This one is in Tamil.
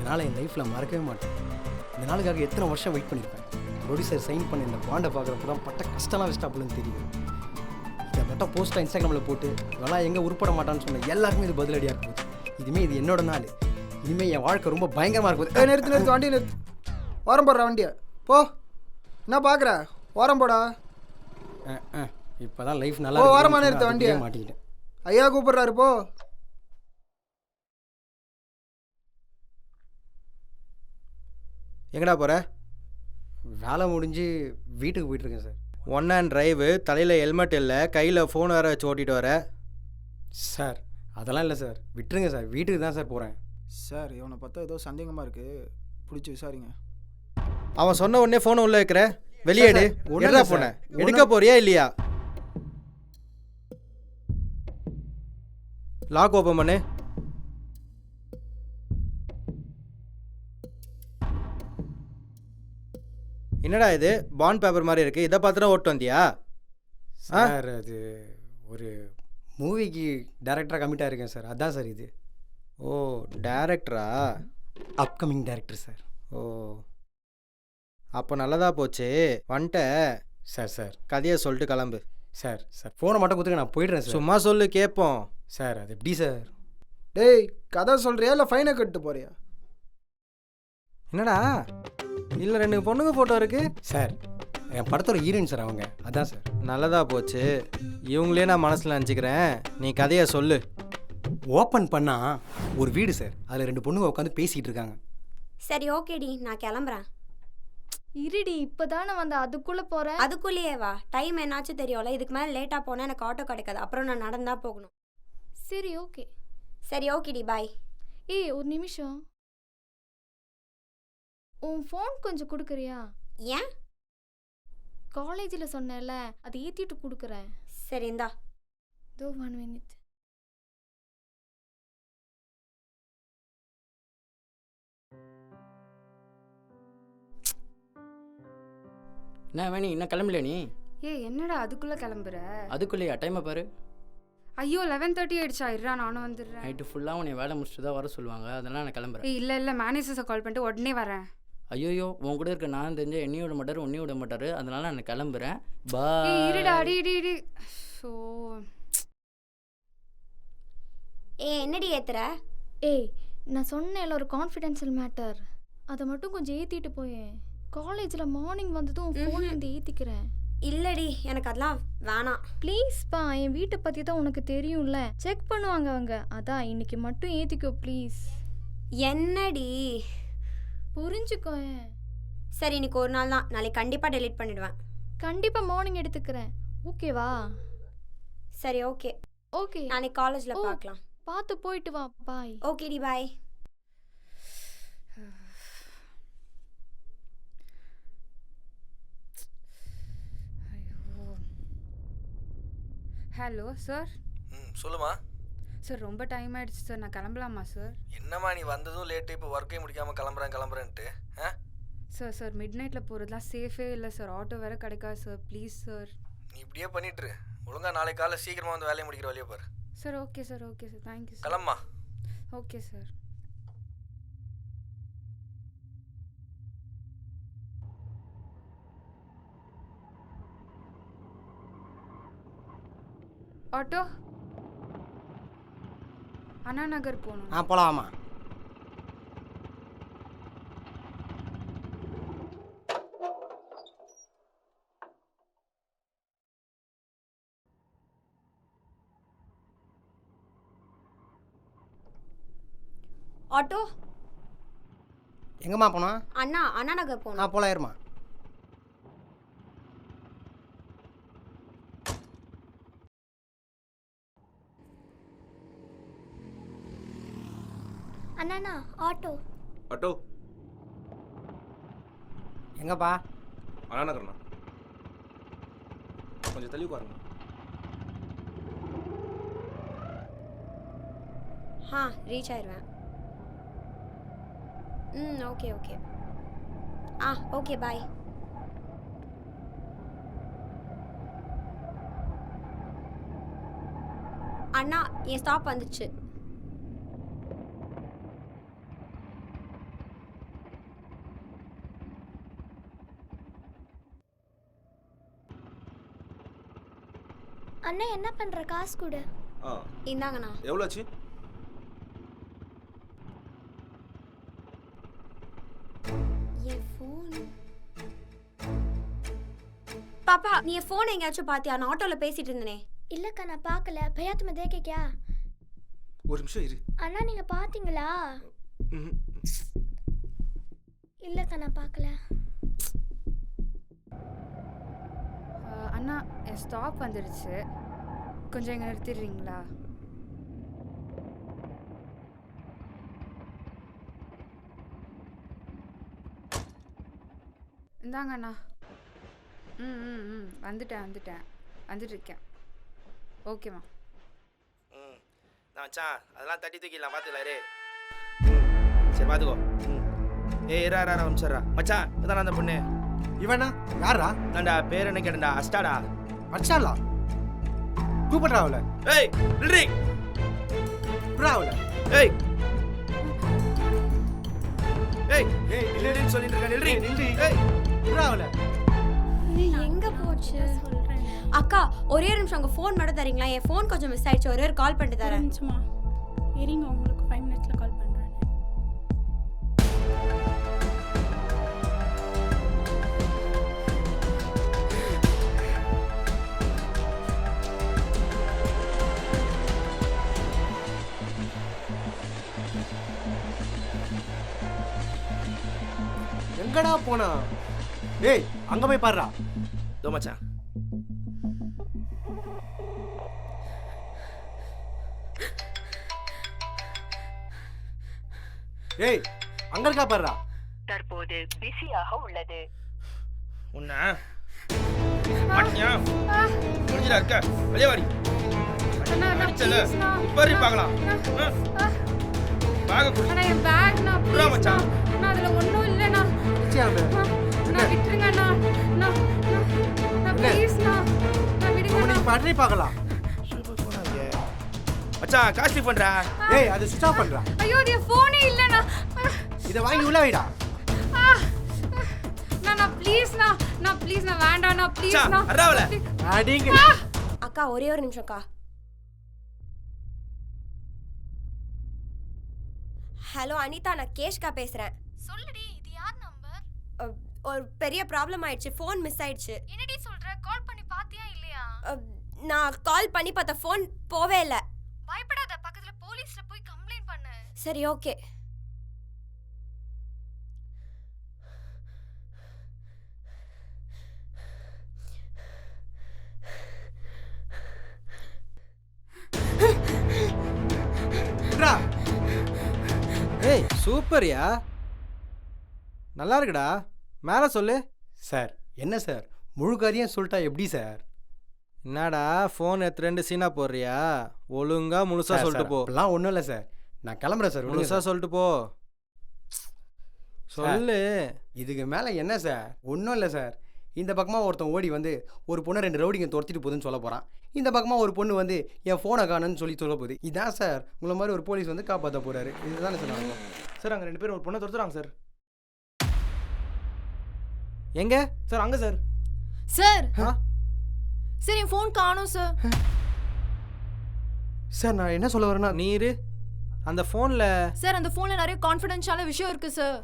நாளை என் லைஃப்பில் மறக்கவே மாட்டேன். இந்த நாளுக்காக எத்தனை வருஷம் வெயிட் பண்ணியிருப்பேன். ப்ரொடியூசர் சைன் பண்ணி இந்த பாண்டை பார்க்குறப்ப தான் பட்ட கஷ்டம்லாம் வெஸ்டாப்புலன்னு தெரியுது. இதை மட்டும் போஸ்ட்டாக இன்ஸ்டாகிராமில் போட்டு இதெல்லாம் எங்கே உருப்பட மாட்டான்னு சொன்ன எல்லாருக்குமே இது பதிலடியாக இருக்குது. இதுவுமே இது என்னோட நாள். இனிமேல் என் வாழ்க்கை ரொம்ப பயங்கரமாக இருக்குது. நிறுத்து வண்டி நிறுத்து. ஓரம் போடுற வண்டியை போ. என்ன பார்க்குற? ஓரம் போடா. இப்போ தான் லைஃப் நல்லா ஓரமாக நிறுத்த வண்டியை. மாட்டிக்கிட்டேன். ஐயா கூப்பிட்றாரு போ. எங்கடா போகிற? வேலை முடிஞ்சு வீட்டுக்கு போயிட்டுருக்கேன் சார். ஒன் ஹேண்ட் டிரைவு, தலையில் ஹெல்மெட் இல்லை, கையில் ஃபோன் வேறு வச்சு ஓட்டிகிட்டு வர. சார் அதெல்லாம் இல்லை சார், விட்டுருங்க சார். வீட்டுக்கு தான் சார் போகிறேன். சார் இவனை பார்த்தா ஏதோ சந்தேகமாக இருக்குது, பிடிச்சி விசாரிங்க. அவன் சொன்ன உடனே ஃபோனை உள்ளே வைக்கிற. வெளியேடு. என்ன போன? எடுக்க போறியா இல்லையா? லாக் ஓப்பன் பண்ணு. என்னடா இது பாண்ட் பேப்பர் மாதிரி இருக்கு? இதை பார்த்துட்டு ஓட்டு வந்தியா? சார் அது ஒரு மூவிக்கு டேரக்டராக கமிட்டாக இருக்கேன் சார், அதான் சார் இது. ஓ டேரக்டரா? Upcoming director sir. ஓ அப்போ நல்லதா போச்சு. வந்துட்ட சார். சார் கதையை சொல்லிட்டு கிளம்பு. சார் சார் ஃபோனை மட்டும் கொடுத்துங்க, நான் போய்ட்றேன் சார். சும்மா சொல்லு கேட்போம். சார் அது எப்படி சார்? டேய் கதை சொல்கிறியா இல்லை ஃபைனை கட்டு போறியா? என்னடா இல்லை 2 பொண்ணுங்க ஃபோட்டோ இருக்கு? சார் என் படத்தோட ஹீரோயின் சார் அவங்க, அதான் சார். நல்லதா போச்சு. இவங்களே நான் மனசில் நினச்சிக்கிறேன். நீ கதையை சொல்லு. ஓப்பன் பண்ணால் ஒரு வீடு சார், அதில் 2 பொண்ணுங்க உட்காந்து பேசிகிட்டு இருக்காங்க. சரி ஓகேடி, நான் கிளம்புறேன். இருடி, இப்போதானே வந்த, அதுக்குள்ளே போகிறேன். அதுக்குள்ளேயே வா. டைம் என்னாச்சும் தெரியும்ல, இதுக்கு மேலே லேட்டாக போனால் எனக்கு ஆட்டோ கிடைக்காது, அப்புறம் நான் நடந்தா போகணும். சரி ஓகே. சரி ஓகேடி, பாய். ஏய் ஒரு நிமிஷம், உன் ஃபோன் கொஞ்சம் கொடுக்குறியா? ஏன்? காலேஜில் சொன்னேன்ல, அதை ஏற்றிட்டு கொடுக்குறேன். சரி இந்தா. தோ 1 minute. என்ன வேணி இன்னும் கிளம்பல நீ? என்னடா அதுக்குள்ளே கிளம்புற? அதுக்குள்ளேயா? டைமை பாரு. ஐயோ 11:30 ஆயிடுச்சா? இருடா நானும் வந்துடுறேன். நைட்டு ஃபுல்லாக உன்னை வேலை முடிச்சுட்டு தான் வர சொல்லுவாங்க, அதெல்லாம் நான் கிளம்புறேன். இல்லை மேனேஜர்ஸை கால் பண்ணிட்டு உடனே வரேன். ஐயோயோ உன் கூட இருக்க நான் தெரிஞ்ச என்னையும் விட மாட்டார் உன்னையும் விட மாட்டார், அதனால நான் கிளம்புறேன். இருடா அடி. ஸோ என்னடி ஏத்துற? ஏய் நான் சொன்னேன்ல ஒரு கான்ஃபிடென்ஷியல் மேட்டர், அதை மட்டும் கொஞ்சம் ஏற்றிட்டு போயேன். காலேஜில் மார்னிங் வந்ததும் ஃபோன் வந்து ஏற்றிக்கிறேன். இல்லடி எனக்கு அதெல்லாம் வேணாம். ப்ளீஸ்ப்பா, என் வீட்டை பற்றி தான் உனக்கு தெரியும்ல, செக் பண்ணுவாங்க அவங்க. அதான் இன்னைக்கு மட்டும் ஏற்றிக்கோ ப்ளீஸ். என்னடி? புரிஞ்சுக்கோ. சரி இன்னைக்கு ஒரு நாள் தான், நாளைக்கு கண்டிப்பாக டெலீட் பண்ணிடுவேன். கண்டிப்பாக மார்னிங் எடுத்துக்கிறேன், ஓகேவா? சரி ஓகே. ஓகே நாளைக்கு காலேஜில் பார்க்கலாம். பார்த்து போயிட்டு வா. பாய். ஓகேடி பாய். Hello sir. சொல்லுமா. சார் ரொம்ப டைம் ஆயிடுச்சு சார், நான் கிளம்பலாமா சார்? என்னம்மா நீ வந்ததும் லேட்டு, இப்போ ஒர்க்கே முடிக்காமல் கிளம்புறேன்ட்டு? சார் மிட் நைட்டில் போகிறதுலாம் சேஃபே இல்லை சார், ஆட்டோ வேறு கிடைக்காது சார், ப்ளீஸ் சார். நீ இப்படியே பண்ணிட்டுரு. ஒழுங்கா நாளைக்கு காலையில் சீக்கிரமாக வந்து வேலையை முடிக்கிற வழியை பாரு. Sir okay sir thank you sir. கிளம்பா. Okay sir. Auto Anna Nagar போகணும். போகலாமா? ஆட்டோ எங்கம்மா போனோம்? அண்ணா நகர் போகணும். போகலாம் இருமா. அண்ணா ஆட்டோ. ஆட்டோ எங்கப்பா? அண்ணா நகர்ண்ணா, கொஞ்சம் தள்ளி உட்காருங்க. ரீச் ஆயிடுவேன். Okay okay bye. அண்ணா என் ஸ்டாப் வந்துச்சு. அண்ணா என்ன பண்ற? காசு கொடு. ஆ இந்தாங்கண்ணா. எவ்வளோ ஆச்சு? என் ஃபோன். பாப்பா நீ என் ஃபோன் எங்கேயாச்சும் பாத்தியா? நான் ஆட்டோல பேசிட்டு இருந்தனே. இல்லக்கா நான் பார்க்கல. भैया तुम देखे क्या? ஒரு நிமிஷம் இரு. அண்ணா நீங்க பாத்தீங்களா? ம். இல்லக்கா நான் பார்க்கல. அண்ணா என் ஸ்டாப் வந்துடுச்சு, கொஞ்சம் இங்கே நிறுத்திடுறீங்களா? இந்தாங்க அண்ணா. ம் ம் ம் வந்துட்டு இருக்கேன். ஓகேம்மா. ம் நான் மச்சான் அதெல்லாம் தட்டி தூக்கிடலாம் பார்த்துக்கலாரு. சரி பார்த்துக்கோ. ஏய் இரா அமிச்சிட்றா மச்சான். இதான் அந்த பொண்ணு. இவனா யாரா? நான்டா பேர் என்ன கேட்டேன்டா. அஸ்டாடா. அடிச்சாலா? கூப்பிட்றாவுல? ஏய் நில்றி. விட்றாவுல? ஏய் ஏய் ஏய் நில்றி சொல்லிட்டு இருக்க. நில்றி நில்றி. ஏய் விட்றாவுல? எங்க போச்சு? அக்கா ஒரே ஒரு நிமிஷம் உங்க ஃபோன் மட்டும் தரீங்களா? என் ஃபோன் கொஞ்சம் மிஸ் ஆயிடுச்சு. ஒரே ஒரு கால் பண்ணிட்டு தரேன். சும்மா இருங்க, உங்களுக்கு 5 மினிட்ஸில் கால் பண்ணுறேன். எங்கடா போனா? ஏய் அங்க போய் பாருடா. தோ மச்சான். ஏய் அங்க இருக்கா பாருடா. தற்போது பிஸியாக உள்ளது. உன்ன மாட்டியா? முடிஞ்சடா இருக்க. வெளியே வாடி. அண்ணா அடிச்சல. ப்ளீஸ்ண்ணா. இப்ப வரி பார்க்கலாம். பேக் குடு. அண்ணா என் பேக்ண்ணா புறா ப்ளீஸ்ண்ணா. மச்சான். அண்ணா அதில் ஒன்றும் இல்லைண்ணா. நிச்சயம் அண்ணா விட்டுருங்க அண்ணா. அண்ணா ப்ளீஸ்ண்ணா. அண்ணா விடுங்கண்ணா. பற்றி பார்க்கலாம். மச்சான் காஸ்ட்லி பண்றா. ஏய் அது சுவிட்ச் ஆஃப் பண்றா. ஐயோ அது என் ஃபோனே இல்லைண்ணா. இதை வாங்கி உள்ள வைடா. நான் ப்ளீஸ்ண்ணா. நான் ப்ளீஸ்ண்ணா வேண்டாண்ணா ப்ளீஸ்ண்ணா. அறாவல. அடிங்க. அக்கா ஒரே ஒரு நிமிஷம்க்கா. ஹலோ அனிதா, நான் கேஷ்கா பேசுறேன். சொல்லுடி, இது யார் நம்பர்? ஒரு பெரிய ப்ராப்ளம் ஆயிடுச்சு. ஃபோன் மிஸ் ஆயிடுச்சு. என்னடி சொல்ற? கால் பண்ணி பாத்தியா இல்லையா? நான் கால் பண்ணி பார்த்தா ஃபோன் போவே இல்லை. பயப்படாத, பக்கத்துல போலீஸ்ல போய் கம்ப்ளைண்ட் பண்ணு. சரி ஓகே. ஏய் சூப்பர்யா. நல்லா இருக்குடா. மேலே சொல்லு. சார் என்ன சார் முழு காரியம் சொல்லிட்டா எப்படி சார்? என்னடா ஃபோன் எடுத்து 2 சீனா போடுறியா? ஒழுங்கா முழுசா சொல்லிட்டு போ. அப்படிலாம் ஒன்றும் இல்லை சார். நான் கிளம்புறேன் சார். முழுசா சொல்லிட்டு போ. சொல்லு. இதுக்கு மேலே என்ன சார்? ஒன்றும் இல்லை சார். இந்த பக்கமாக ஒருத்தன் ஓடி வந்து ஒரு பொண்ணை 2 ரவுடிங்க துரத்திட்டு போகுதுன்னு சொல்ல போகிறான். இந்த பக்கமாக ஒரு பொண்ணு வந்து என் ஃபோனை காணுன்னு சொல்ல போகுது. இதான் சார் உங்களை மாதிரி ஒரு போலீஸ் வந்து காப்பாற்ற போகிறாரு. இதுதானே சார் நடக்கும்? சார் அங்கே 2 பேரும் ஒரு பொண்ணை துரத்துறாங்க சார். எங்க சார்? அங்கே சார். சார் சார் என் ஃபோன் காணோம் சார். சார் நான் என்ன சொல்ல வரேன்னா நீரு அந்த ஃபோனில் சார் அந்த ஃபோனில் நிறைய கான்ஃபிடென்ஷியலான விஷயம் இருக்குது சார்.